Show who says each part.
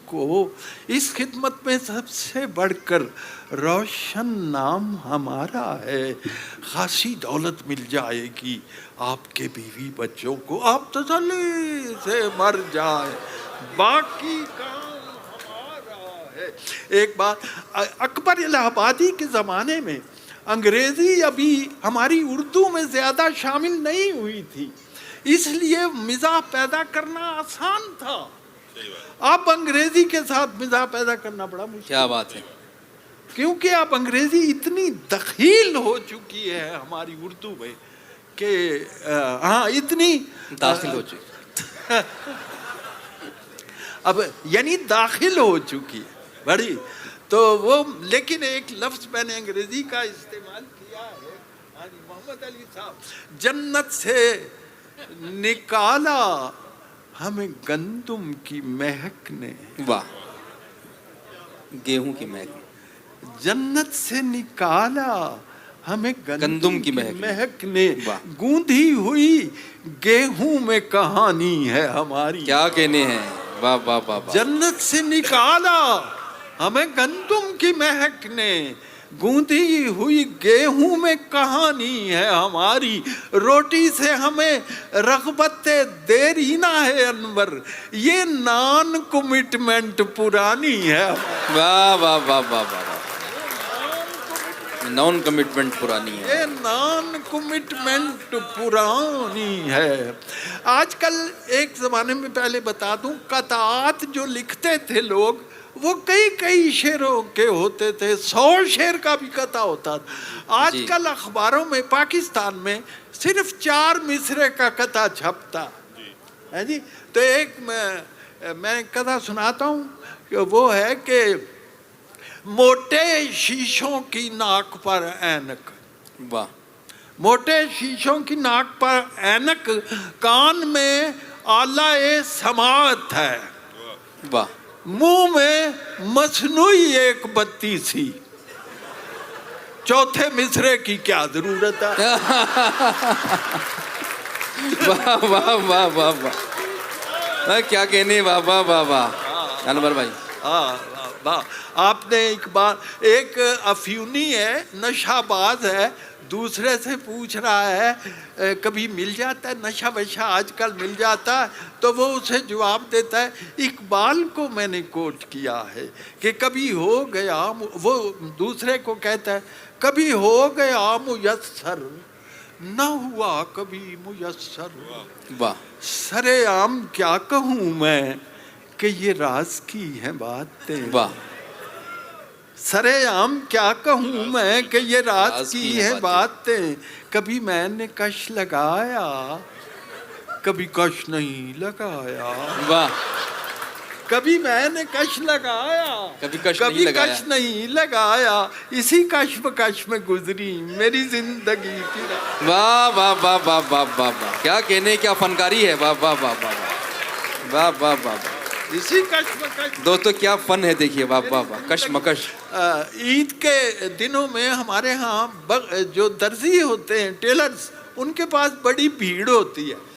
Speaker 1: کو اس خدمت میں سب سے بڑھ کر روشن نام ہمارا ہے. خاصی دولت مل جائے گی آپ کے بیوی بچوں کو, آپ تسلی سے مر جائیں, باقی کام ہمارا ہے. ایک بات, اکبر الہ آبادی کے زمانے میں انگریزی ابھی ہماری اردو میں زیادہ شامل نہیں ہوئی تھی, اس لیے مزاح پیدا کرنا آسان تھا. اب انگریزی کے ساتھ مزاح پیدا کرنا بڑا مشکل.
Speaker 2: کیا بات ہے,
Speaker 1: کیونکہ اب انگریزی اتنی دخیل ہو چکی ہے ہماری اردو میں کہ اتنی
Speaker 2: داخل ہو چکی,
Speaker 1: اب یعنی داخل ہو چکی ہے بڑی. تو وہ لیکن ایک لفظ میں نے انگریزی کا استعمال کیا ہے, محمد علی صاحب, جنت سے نکالا ہمیں گندم کی مہک نے.
Speaker 2: واہ, گیہوں کی مہک,
Speaker 1: جنت سے نکالا ہمیں
Speaker 2: گندم کی
Speaker 1: مہک نے,
Speaker 2: واہ.
Speaker 1: گوندھی ہوئی گیہوں میں کہانی ہے ہماری.
Speaker 2: کیا کہنے ہیں, واہ واہ واہ واہ.
Speaker 1: جنت سے نکالا ہمیں گندم کی مہک نے, گوندھی ہوئی گیہوں میں کہانی ہے ہماری. روٹی سے ہمیں رغبت دیرینہ ہے انور, یہ نان کمٹمنٹ پرانی ہے.
Speaker 2: واہ واہ واہ واہ واہ, نان کمٹمنٹ پرانی ہے,
Speaker 1: یہ نان کمٹمنٹ پرانی ہے. آج کل ایک زمانے میں پہلے بتا دوں, قطعات جو لکھتے تھے لوگ وہ کئی شعروں کے ہوتے تھے, 100 شعر کا بھی قطع ہوتا تھا. آج کل اخباروں میں پاکستان میں صرف 4 مصرے کا قطع چھپتا ہے جی. تو ایک میں قطع سناتا ہوں, وہ ہے کہ موٹے شیشوں کی ناک پر اینک.
Speaker 2: واہ,
Speaker 1: موٹے شیشوں کی ناک پر اینک, کان میں آلہ سماعت ہے.
Speaker 2: واہ,
Speaker 1: منہ میں مصنوعی ایک بتی سی, چوتھے مصرے کی کیا ضرورت ہے.
Speaker 2: واہ واہ واہ واہ واہ, کیا کہنے, واہ واہ واہ واہ. انور بھائی,
Speaker 1: آپ نے ایک افیونی ہے, نشہ باز ہے, دوسرے سے پوچھ رہا ہے کبھی مل جاتا ہے نشہ وشہ, آج کل مل جاتا ہے, تو وہ اسے جواب دیتا ہے اقبال کو میں نے کوٹ کیا ہے کہ کبھی ہو گیا, وہ دوسرے کو کہتا ہے کبھی ہو گیا میسر نہ ہوا کبھی میسر.
Speaker 2: واہ,
Speaker 1: سرے عام کیا کہوں میں کہ یہ راز کی ہیں باتیں.
Speaker 2: واہ,
Speaker 1: سرے عام کیا کہوں میں کہ یہ راز کی ہیں باتیں. کبھی میں نے کش لگایا کبھی کش نہیں لگایا.
Speaker 2: واہ,
Speaker 1: کبھی میں نے کش لگایا
Speaker 2: کبھی کش
Speaker 1: نہیں لگایا, اسی کش میں گزری میری زندگی کی.
Speaker 2: واہ واہ واہ واہ واہ واہ واہ, کیا کہنے, کیا فنکاری ہے. واہ واہ واہ واہ واہ واہ واہ واہ,
Speaker 1: اسی کشمکش.
Speaker 2: دوستو کیا فن ہے, دیکھیے. واہ واہ واہ, کشمکش.
Speaker 1: عید کے دنوں میں ہمارے ہاں جو درزی ہوتے ہیں, ٹیلرز, ان کے پاس بڑی بھیڑ ہوتی ہے.